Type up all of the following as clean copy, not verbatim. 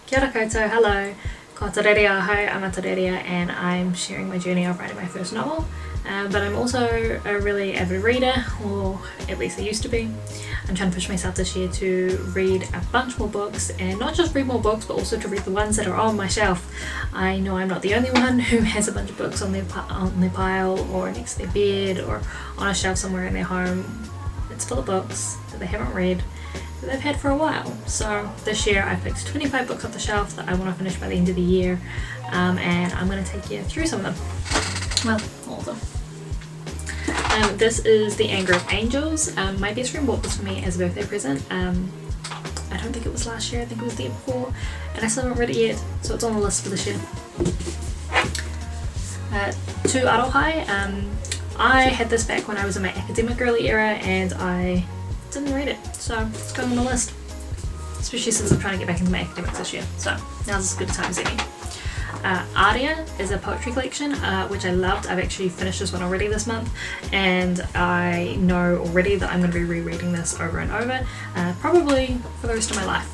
Kia ora koutou, hello. Ko te rere aohae, I'm āria, and I'm sharing my journey of writing my first novel. But I'm also a really avid reader, or at least I used to be. I'm trying to push myself this year to read a bunch more books, and not just read more books, but also to read the ones that are on my shelf. I know I'm not the only one who has a bunch of books on their pile, or next to their bed, or on a shelf somewhere in their home. It's full of books that they haven't read, that they've had for a while. So this year I picked 25 books off the shelf that I want to finish by the end of the year, and I'm going to take you through some of them. Well, all of them. This is The Anger of Angels. My best friend bought this for me as a birthday present. I don't think it was last year, I think it was the year before, and I still haven't read it yet, so it's on the list for this year. To arohae. I had this back when I was in my academic early era and I didn't read it, so it's going on the list, especially since I'm trying to get back into my academics this year, so now's as good a time as any. Āria is a poetry collection which I loved. I've actually finished this one already this month, and I know already that I'm going to be rereading this over and over, probably for the rest of my life.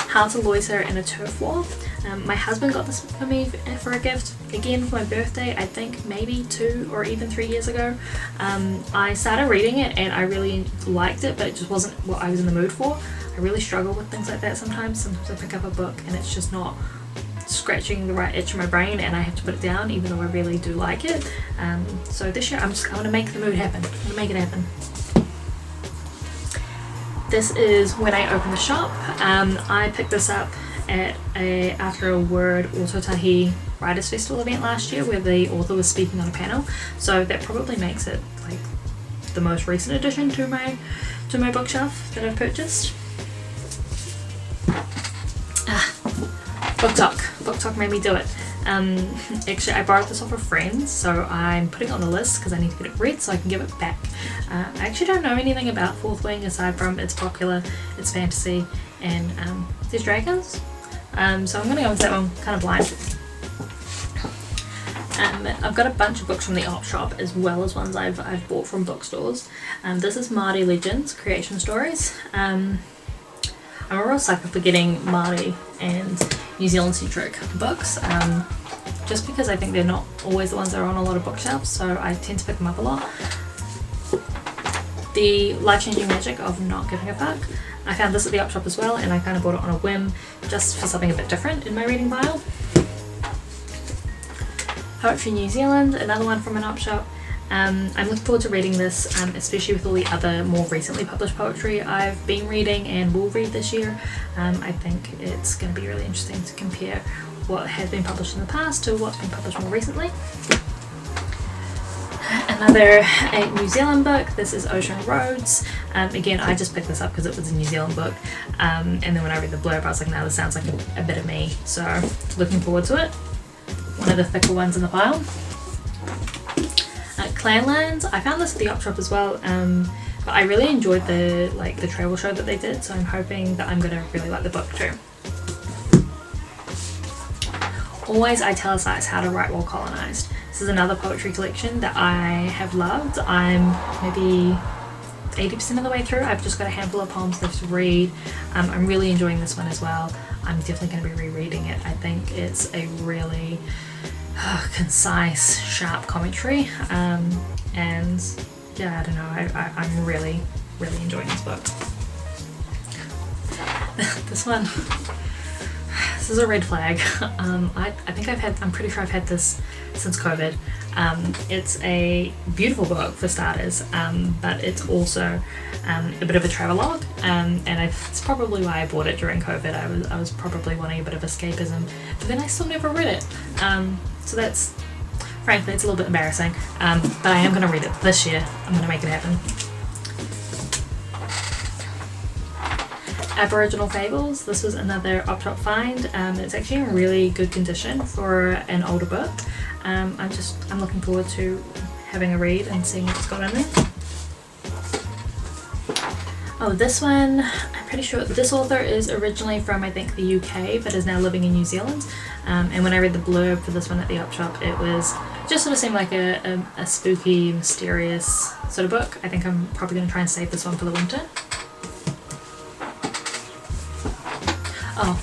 How to Loiter in a Turf War. My husband got this for me for a gift, again for my birthday, I think maybe 2 or even 3 years ago. I started reading it and I really liked it, but it just wasn't what I was in the mood for. I really struggle with things like that sometimes. Sometimes I pick up a book and it's just not scratching the right itch in my brain and I have to put it down even though I really do like it. So this year I'm going to make the mood happen. I'm going to make it happen. This is When I Open the Shop. I picked this up at after a Word Ōtautahi Writers Festival event last year where the author was speaking on a panel, so that probably makes it like the most recent addition to my bookshelf that I've purchased. Book talk made me do it. Actually I borrowed this off of friends, so I'm putting it on the list because I need to get it read so I can give it back. I actually don't know anything about Fourth Wing aside from it's popular, it's fantasy, and there's dragons. So I'm going to go into that one kind of blind. I've got a bunch of books from the op shop as well as ones I've bought from bookstores. This is Māori Legends, Creation Stories. I'm a real sucker for getting Māori and New Zealand centric books, just because I think they're not always the ones that are on a lot of bookshelves, so I tend to pick them up a lot. The Life-Changing Magic of Not Giving a Fuck. I found this at the op shop as well and I kind of bought it on a whim just for something a bit different in my reading pile. Poetry New Zealand, another one from an op shop. I'm looking forward to reading this, especially with all the other more recently published poetry I've been reading and will read this year. I think it's going to be really interesting to compare what has been published in the past to what's been published more recently. Another New Zealand book, this is Ocean Roads. Again, I just picked this up because it was a New Zealand book, and then when I read the blurb I was like, no, this sounds like a bit of me, so looking forward to it. One of the thicker ones in the pile. Clanlands, I found this at the op shop as well, but I really enjoyed the travel show that they did, so I'm hoping that I'm going to really like the book too. Always Italicise, How to Write While Colonised. This is another poetry collection that I have loved. I'm maybe 80% of the way through. I've just got a handful of poems left to read. I'm really enjoying this one as well. I'm definitely going to be rereading it. I think it's a really concise, sharp commentary, and yeah, I don't know, I'm really enjoying this book. This is a red flag. I think I'm pretty sure I've had this since COVID. It's a beautiful book for starters, but it's also a bit of a travelogue, and it's probably why I bought it during COVID. I was probably wanting a bit of escapism, but then I still never read it. So that's, frankly, it's a little bit embarrassing, but I am going to read it this year. I'm going to make it happen. Aboriginal Fables. This was another op shop find. It's actually in really good condition for an older book. I'm looking forward to having a read and seeing what's got in there. Oh, this one, I'm pretty sure this author is originally from, I think, the UK, but is now living in New Zealand. And when I read the blurb for this one at the op shop, it was just sort of seemed like a spooky, mysterious sort of book. I think I'm probably going to try and save this one for the winter. Oh,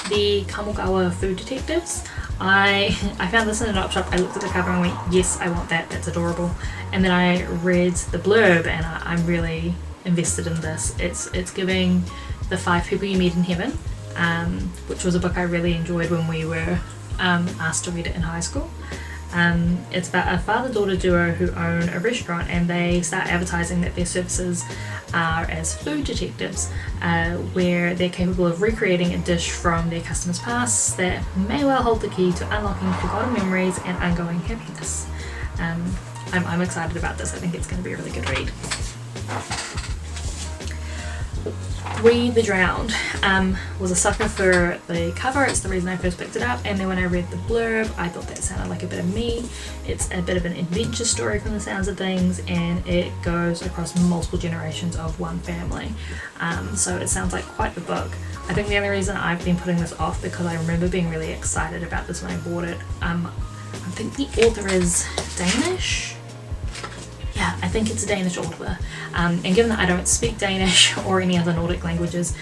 the Kamogawa Food Detectives. I found this in an op shop. I looked at the cover and went, yes, I want that, that's adorable. And then I read the blurb and I'm really invested in this. It's giving the 5 people you meet in heaven, which was a book I really enjoyed when we were asked to read it in high school. It's about a father-daughter duo who own a restaurant, and they start advertising that their services are as food detectives, where they're capable of recreating a dish from their customers' past that may well hold the key to unlocking forgotten memories and ongoing happiness. I'm excited about this. I think it's going to be a really good read. Read the Drowned. Was a sucker for the cover. It's the reason I first picked it up, and then when I read the blurb I thought that sounded like a bit of me. It's a bit of an adventure story from the sounds of things, and it goes across multiple generations of one family, so it sounds like quite the book. I think the only reason I've been putting this off because I remember being really excited about this when I bought it. I think the author is Danish. Yeah, I think it's a Danish author, and given that I don't speak Danish or any other Nordic languages,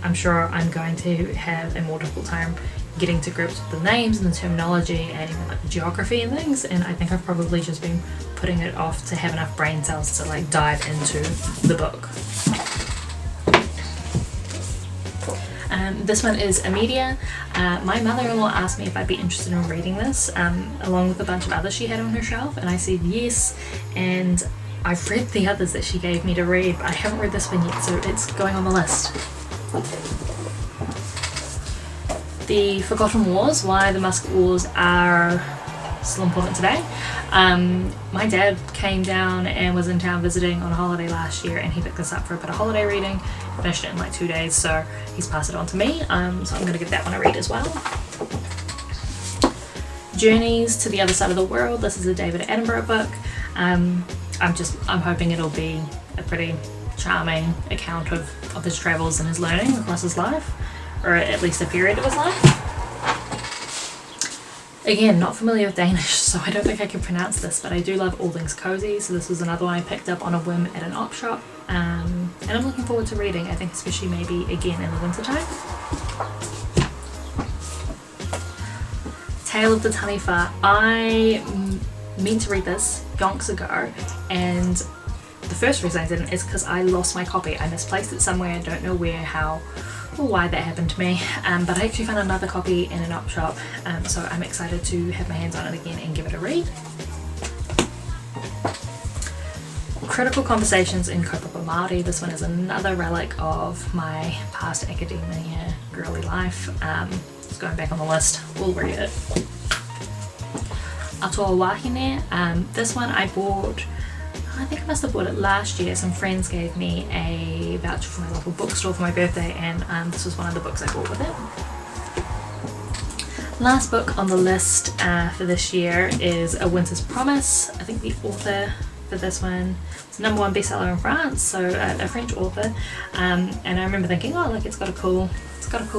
I'm sure I'm going to have a more difficult time getting to grips with the names and the terminology and even like the geography and things, and I think I've probably just been putting it off to have enough brain cells to like dive into the book. This one is Amiria. My mother-in-law asked me if I'd be interested in reading this, along with a bunch of others she had on her shelf, and I said yes, and I've read the others that she gave me to read, but I haven't read this one yet, so it's going on the list. The Forgotten Wars, why the Musket Wars are still important today. My dad came down and was in town visiting on a holiday last year, and he picked this up for a bit of holiday reading, finished it in like 2 days, so he's passed it on to me, so I'm going to give that one a read as well. Journeys to the Other Side of the World. This is a David Attenborough book. I'm hoping it'll be a pretty charming account of his travels and his learning across his life, or at least a period of his life. Again, not familiar with Danish, so I don't think I can pronounce this, but I do love all things cozy, so this was another one I picked up on a whim at an op shop, and I'm looking forward to reading, I think especially maybe again in the winter time. Tale of the Taniwha. I meant to read this yonks ago, and the first reason I didn't is because I lost my copy. I misplaced it somewhere, I don't know where, how, or why that happened to me, but I actually found another copy in an op shop, so I'm excited to have my hands on it again and give it a read. Critical Conversations in Kaupapa Māori. This one is another relic of my past academia girly life. It's going back on the list, we'll read it. Ātoa Wahine. This one I bought, I think I must have bought it last year. Some friends gave me a voucher for my local bookstore for my birthday, and this was one of the books I bought with it. Last book on the list for this year is A Winter's Promise. I think the author for this one is #1 bestseller in France, so a French author, and I remember thinking, oh, like it's got a cool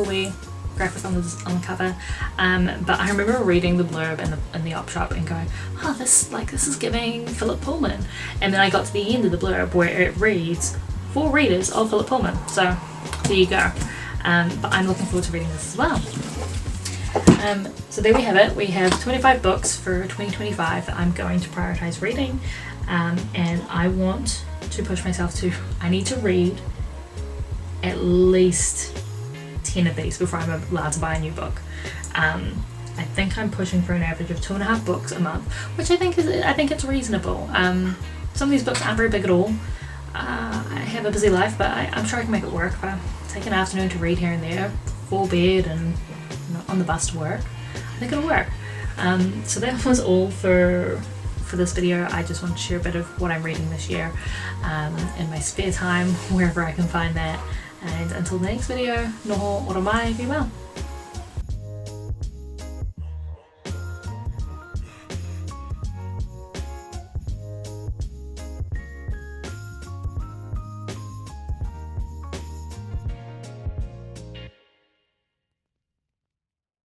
wee graphic on the cover, but I remember reading the blurb in the op shop and going, oh, this is giving Philip Pullman, and then I got to the end of the blurb where it reads for readers of Philip Pullman, so there you go. But I'm looking forward to reading this as well. So there we have it. We have 25 books for 2025 that I'm going to prioritize reading, and I want to push myself to, I need to read at least 10 of these before I'm allowed to buy a new book. I think I'm pushing for an average of 2.5 books a month, which I think it's reasonable. Some of these books aren't very big at all. I have a busy life, but I'm sure I can make it work. If I take an afternoon to read here and there before bed and on the bus to work, I think it'll work. So that was all for this video. I just want to share a bit of what I'm reading this year in my spare time, wherever I can find that. And until the next video, noho ora mai, be well.